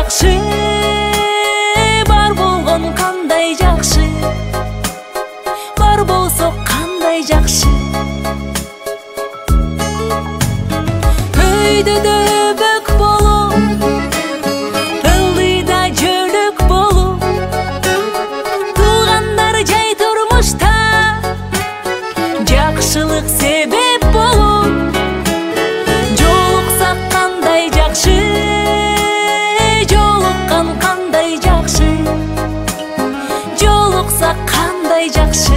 жакшы, бар болгон кандай жакшы, бар болсо кандай жакшы. Өйдөдө бөк болуп, ылдыйда жөлөк болуп, туугандар жай турмушта жакшылык себеп болуп. Жолуксак кандай жакшы, жолуккан кандай жакшы, жолуксак кандай жакшы.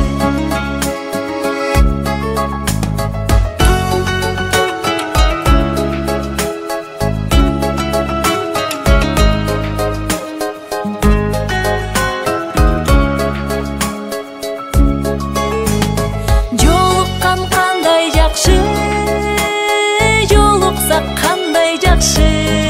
Жолуккан кандай жакшы, жолуксак кандай жакшы.